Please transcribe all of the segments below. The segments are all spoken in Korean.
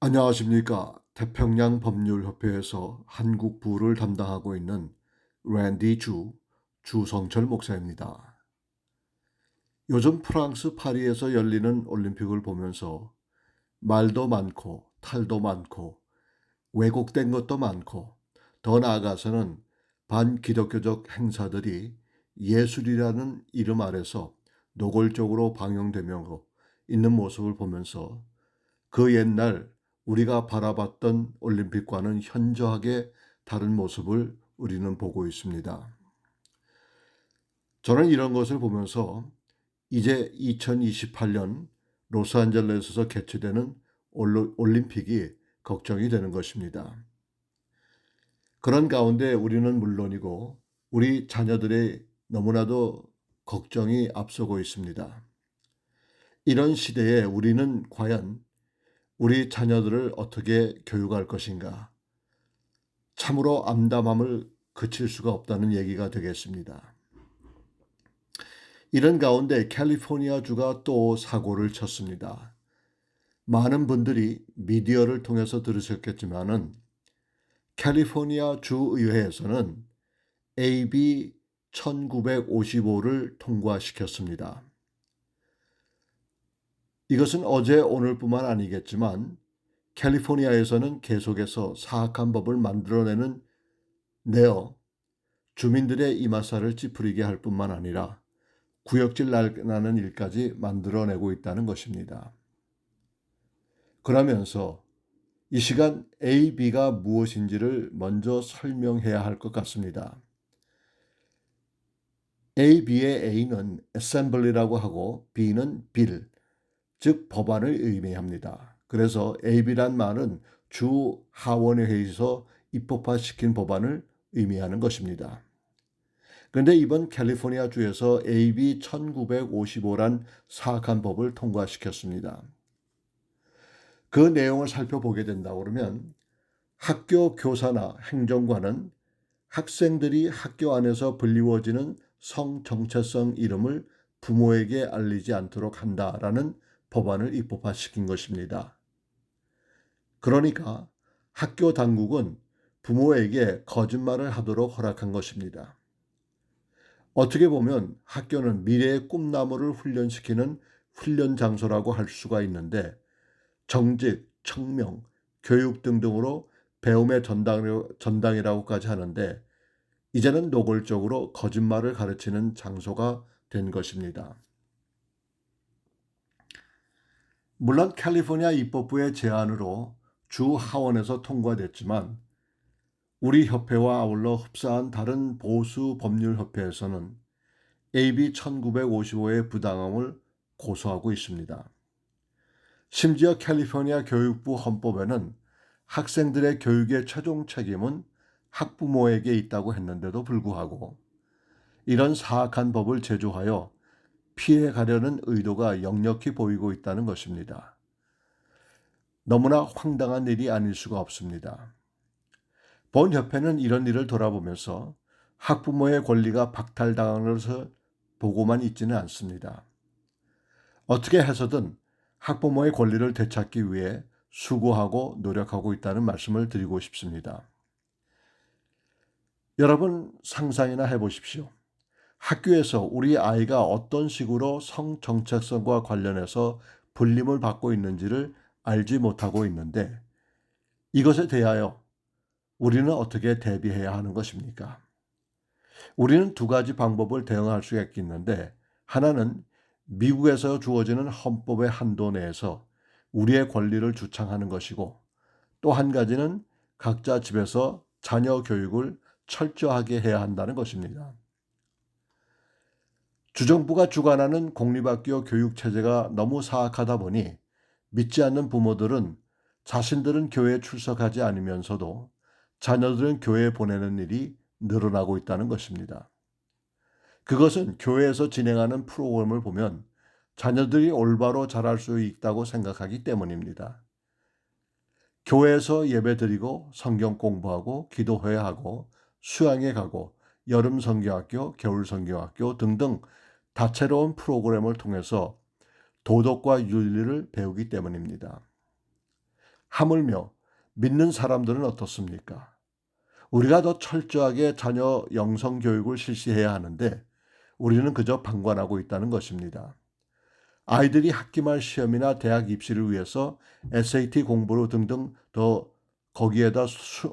안녕하십니까. 태평양 법률협회에서 한국부를 담당하고 있는 랜디 주성철 목사입니다. 요즘 프랑스 파리에서 열리는 올림픽을 보면서 말도 많고 탈도 많고 왜곡된 것도 많고 더 나아가서는 반기독교적 행사들이 예술이라는 이름 아래서 노골적으로 방영되며 있는 모습을 보면서 그 옛날 우리가 바라봤던 올림픽과는 현저하게 다른 모습을 우리는 보고 있습니다. 저는 이런 것을 보면서 이제 2028년 로스앤젤레스에서 개최되는 올림픽이 걱정이 되는 것입니다. 그런 가운데 우리는 물론이고 우리 자녀들의 너무나도 걱정이 앞서고 있습니다. 이런 시대에 우리는 과연 우리 자녀들을 어떻게 교육할 것인가? 참으로 암담함을 그칠 수가 없다는 얘기가 되겠습니다. 이런 가운데 캘리포니아주가 또 사고를 쳤습니다. 많은 분들이 미디어를 통해서 들으셨겠지만은 캘리포니아 주의회에서는 AB 1955를 통과시켰습니다. 이것은 어제 오늘뿐만 아니겠지만 캘리포니아에서는 계속해서 사악한 법을 내어 주민들의 이마살을 찌푸리게 할 뿐만 아니라 구역질 나는 일까지 만들어내고 있다는 것입니다. 그러면서 이 시간 A, B가 무엇인지를 먼저 설명해야 할 것 같습니다. A, B의 A는 assembly라고 하고 B는 bill, 즉 법안을 의미합니다. 그래서 AB란 말은 주 하원회의에서 입법화시킨 법안을 의미하는 것입니다. 그런데 이번 캘리포니아 주에서 AB 1955란 사악한 법을 통과시켰습니다. 그 내용을 살펴보게 된다 그러면 학교 교사나 행정관은 학생들이 학교 안에서 불리워지는 성정체성 이름을 부모에게 알리지 않도록 한다라는 법안을 입법화시킨 것입니다. 그러니까 학교 당국은 부모에게 거짓말을 하도록 허락한 것입니다. 어떻게 보면 학교는 미래의 꿈나무를 훈련시키는 훈련 장소라고 할 수가 있는데 정직, 청명, 교육 등등으로 배움의 전당이라고까지 하는데 이제는 노골적으로 거짓말을 가르치는 장소가 된 것입니다. 물론 캘리포니아 입법부의 제안으로 주 하원에서 통과됐지만 우리 협회와 아울러 흡사한 다른 보수 법률 협회에서는 AB 1955의 부당함을 고소하고 있습니다. 심지어 캘리포니아 교육부 헌법에는 학생들의 교육의 최종 책임은 학부모에게 있다고 했는데도 불구하고 이런 사악한 법을 제조하여 피해 가려는 의도가 역력히 보이고 있다는 것입니다. 너무나 황당한 일이 아닐 수가 없습니다. 본 협회는 이런 일을 돌아보면서 학부모의 권리가 박탈당하는 것을 보고만 있지는 않습니다. 어떻게 해서든 학부모의 권리를 되찾기 위해 수고하고 노력하고 있다는 말씀을 드리고 싶습니다. 여러분 상상이나 해보십시오. 학교에서 우리 아이가 어떤 식으로 성정체성과 관련해서 불림을 받고 있는지를 알지 못하고 있는데 이것에 대하여 우리는 어떻게 대비해야 하는 것입니까? 우리는 두 가지 방법을 대응할 수가 있겠는데 하나는 미국에서 주어지는 헌법의 한도 내에서 우리의 권리를 주창하는 것이고 또 한 가지는 각자 집에서 자녀 교육을 철저하게 해야 한다는 것입니다. 주정부가 주관하는 공립학교 교육 체제가 너무 사악하다 보니 믿지 않는 부모들은 자신들은 교회에 출석하지 않으면서도 자녀들은 교회에 보내는 일이 늘어나고 있다는 것입니다. 그것은 교회에서 진행하는 프로그램을 보면 자녀들이 올바로 자랄 수 있다고 생각하기 때문입니다. 교회에서 예배드리고 성경 공부하고 기도회 하고 수양회 가고 여름 성경학교, 겨울 성경학교 등등 다채로운 프로그램을 통해서 도덕과 윤리를 배우기 때문입니다. 하물며 믿는 사람들은 어떻습니까? 우리가 더 철저하게 자녀 영성 교육을 실시해야 하는데 우리는 그저 방관하고 있다는 것입니다. 아이들이 학기말 시험이나 대학 입시를 위해서 SAT 공부로 등등 더 거기에다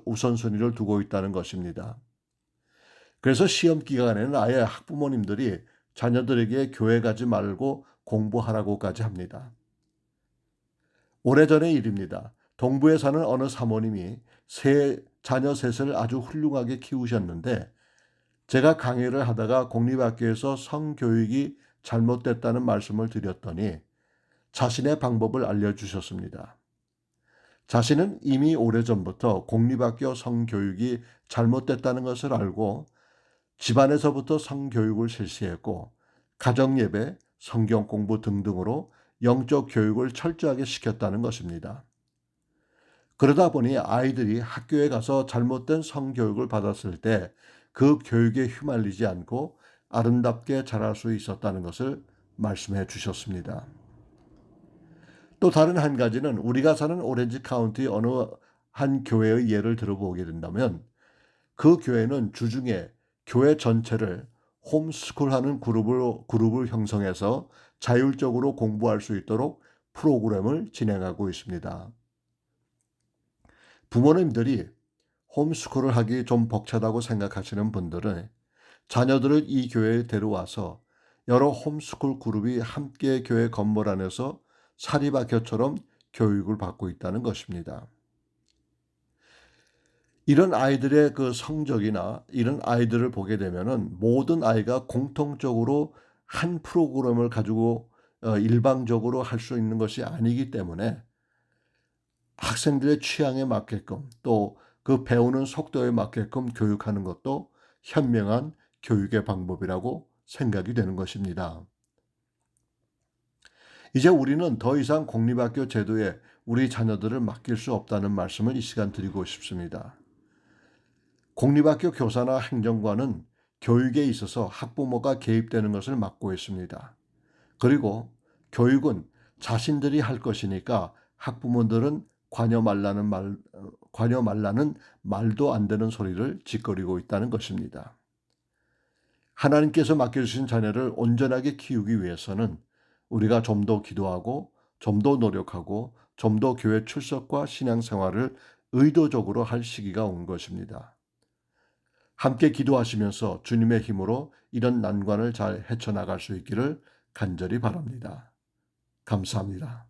우선순위를 두고 있다는 것입니다. 그래서 시험 기간에는 아예 학부모님들이 자녀들에게 교회 가지 말고 공부하라고까지 합니다. 오래전의 일입니다. 동부에 사는 어느 사모님이 자녀 셋을 아주 훌륭하게 키우셨는데 제가 강의를 하다가 공립학교에서 성교육이 잘못됐다는 말씀을 드렸더니 자신의 방법을 알려주셨습니다. 자신은 이미 오래전부터 공립학교 성교육이 잘못됐다는 것을 알고 집안에서부터 성교육을 실시했고 가정예배, 성경 공부 등등으로 영적 교육을 철저하게 시켰다는 것입니다. 그러다 보니 아이들이 학교에 가서 잘못된 성교육을 받았을 때 그 교육에 휘말리지 않고 아름답게 자랄 수 있었다는 것을 말씀해 주셨습니다. 또 다른 한 가지는 우리가 사는 오렌지 카운티 어느 한 교회의 예를 들어보게 된다면 그 교회는 주중에 교회 전체를 홈스쿨하는 그룹을 형성해서 자율적으로 공부할 수 있도록 프로그램을 진행하고 있습니다. 부모님들이 홈스쿨을 하기 좀 벅차다고 생각하시는 분들은 자녀들을 이 교회에 데려와서 여러 홈스쿨 그룹이 함께 교회 건물 안에서 사립학교처럼 교육을 받고 있다는 것입니다. 이런 아이들의 그 성적이나 이런 아이들을 보게 되면은 모든 아이가 공통적으로 한 프로그램을 가지고 일방적으로 할 수 있는 것이 아니기 때문에 학생들의 취향에 맞게끔 또 그 배우는 속도에 맞게끔 교육하는 것도 현명한 교육의 방법이라고 생각이 되는 것입니다. 이제 우리는 더 이상 공립학교 제도에 우리 자녀들을 맡길 수 없다는 말씀을 이 시간 드리고 싶습니다. 공립학교 교사나 행정관은 교육에 있어서 학부모가 개입되는 것을 막고 있습니다. 그리고 교육은 자신들이 할 것이니까 학부모들은 관여 말라는 말도 안 되는 소리를 짓거리고 있다는 것입니다. 하나님께서 맡겨주신 자녀를 온전하게 키우기 위해서는 우리가 좀 더 기도하고 좀 더 노력하고 좀 더 교회 출석과 신앙생활을 의도적으로 할 시기가 온 것입니다. 함께 기도하시면서 주님의 힘으로 이런 난관을 잘 헤쳐나갈 수 있기를 간절히 바랍니다. 감사합니다.